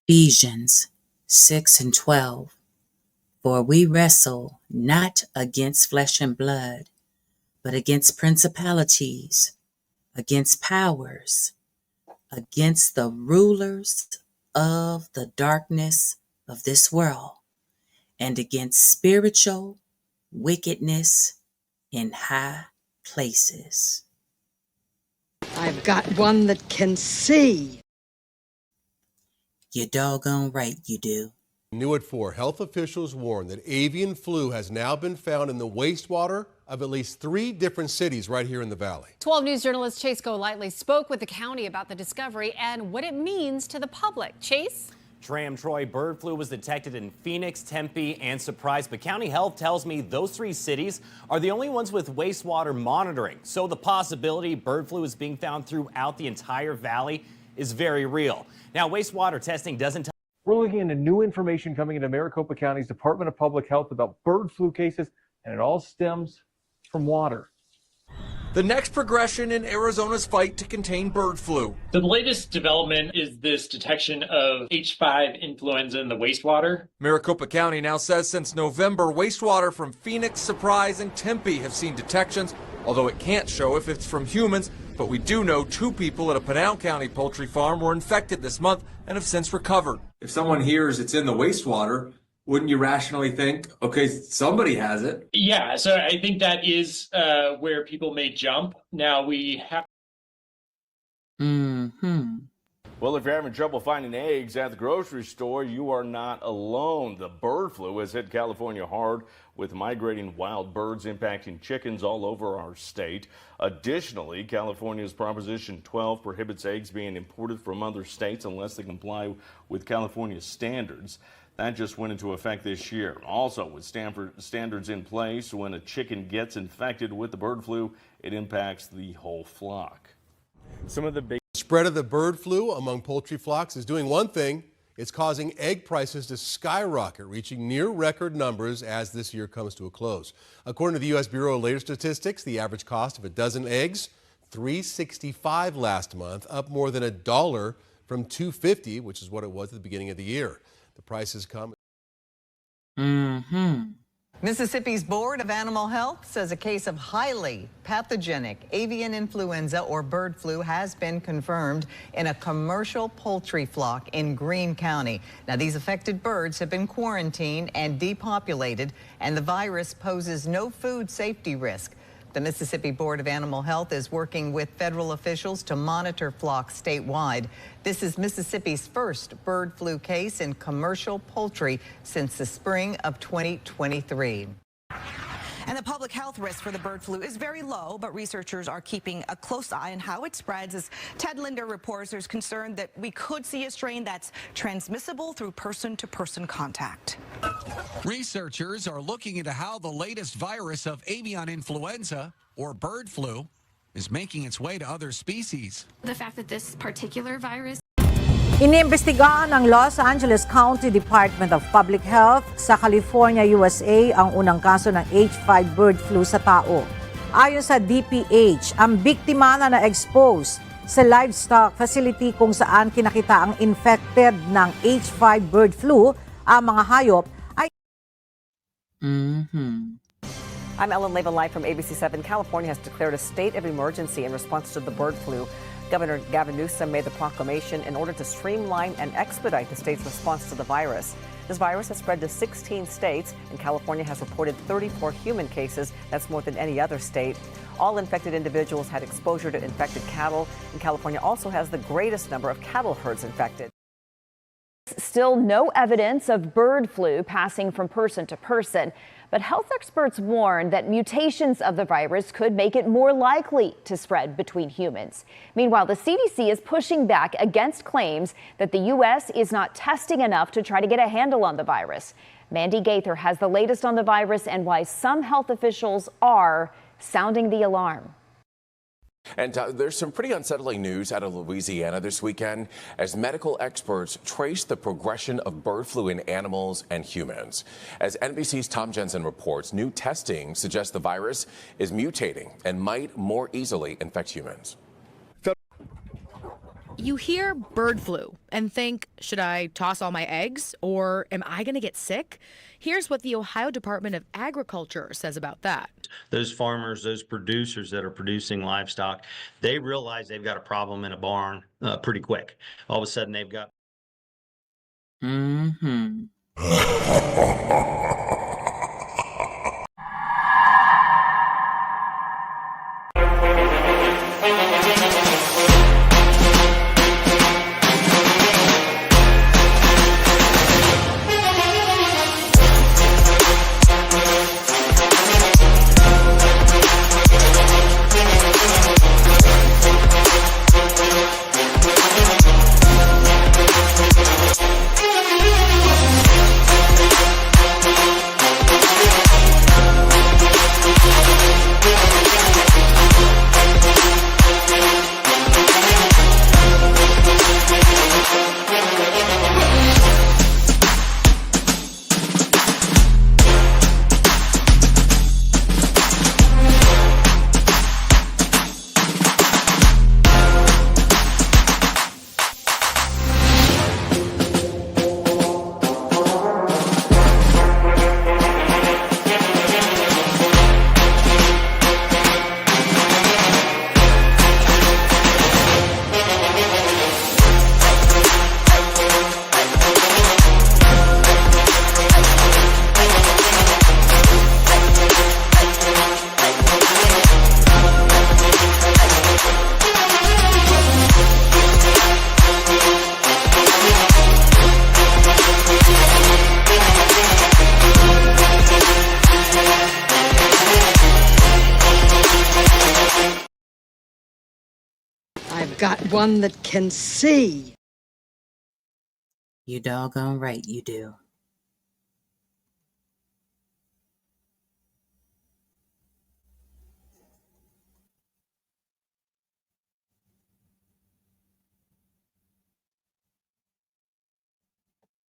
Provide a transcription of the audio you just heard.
Ephesians 6:12. For we wrestle not against flesh and blood, but against principalities, against powers, against the rulers of the darkness of this world, and against spiritual wickedness in high places. I've got one that can see. You're doggone right you do. New at 4, health officials warn that avian flu has now been found in the wastewater of at least 3 different cities right here in the valley. 12 News journalist Chase Golightly spoke with the county about the discovery and what it means to the public. Chase? Troy, bird flu was detected in Phoenix, Tempe, and Surprise, but county health tells me those 3 cities are the only ones with wastewater monitoring. So the possibility bird flu is being found throughout the entire valley is very real. Now, wastewater testing doesn't tell. We're looking into new information coming into Maricopa County's Department of Public Health about bird flu cases, and it all stems from water. The next progression in Arizona's fight to contain bird flu. The latest development is this detection of H5 influenza in the wastewater. Maricopa County now says since November, wastewater from Phoenix, Surprise, and Tempe have seen detections, although it can't show if it's from humans. But we do know 2 people at a Pinal County poultry farm were infected this month and have since recovered. If someone hears it's in the wastewater, wouldn't you rationally think, okay, somebody has it? Yeah, so I think that is where people may jump. Now we have. Well, if you're having trouble finding eggs at the grocery store, you are not alone. The bird flu has hit California hard, with migrating wild birds impacting chickens all over our state. Additionally, California's Proposition 12 prohibits eggs being imported from other states unless they comply with California standards. That just went into effect this year. Also, with standards in place, when a chicken gets infected with the bird flu, it impacts the whole flock. Some of the big spread of the bird flu among poultry flocks is doing one thing. It's causing egg prices to skyrocket, reaching near record numbers as this year comes to a close. According to the U.S. Bureau of Labor Statistics, the average cost of a dozen eggs, $3.65 last month, up more than $1 from $2.50, which is what it was at the beginning of the year. The prices come. Mississippi's Board of Animal Health says a case of highly pathogenic avian influenza or bird flu has been confirmed in a commercial poultry flock in Greene County. Now, these affected birds have been quarantined and depopulated, and the virus poses no food safety risk. The Mississippi Board of Animal Health is working with federal officials to monitor flocks statewide. This is Mississippi's first bird flu case in commercial poultry since the spring of 2023. And the public health risk for the bird flu is very low, but researchers are keeping a close eye on how it spreads. As Ted Linder reports, there's concern that we could see a strain that's transmissible through person-to-person contact. Researchers are looking into how the latest virus of avian influenza, or bird flu, is making its way to other species. The fact that this particular virus Iniimbestigahan ng Los Angeles County Department of Public Health sa California, USA ang unang kaso ng H5 bird flu sa tao. Ayon sa DPH, ang biktima na na-expose sa livestock facility kung saan kinakita ang infected ng H5 bird flu ang mga hayop ay... I'm Ellen Leva, live from ABC7. California has declared a state of emergency in response to the bird flu. Governor Gavin Newsom made the proclamation in order to streamline and expedite the state's response to the virus. This virus has spread to 16 states, and California has reported 34 human cases. That's more than any other state. All infected individuals had exposure to infected cattle, and California also has the greatest number of cattle herds infected. Still no evidence of bird flu passing from person to person, but health experts warn that mutations of the virus could make it more likely to spread between humans. Meanwhile, the CDC is pushing back against claims that the U.S. is not testing enough to try to get a handle on the virus. Mandy Gaither has the latest on the virus and why some health officials are sounding the alarm. And there's some pretty unsettling news out of Louisiana this weekend as medical experts trace the progression of bird flu in animals and humans. As NBC's Tom Jensen reports, new testing suggests the virus is mutating and might more easily infect humans. You hear bird flu and think, should I toss all my eggs or am I going to get sick? Here's what the Ohio Department of Agriculture says about that. Those farmers, those producers that are producing livestock, they realize they've got a problem in a barn pretty quick. All of a sudden they've got. Mm-hmm. I've got one that can see. You doggone right you do.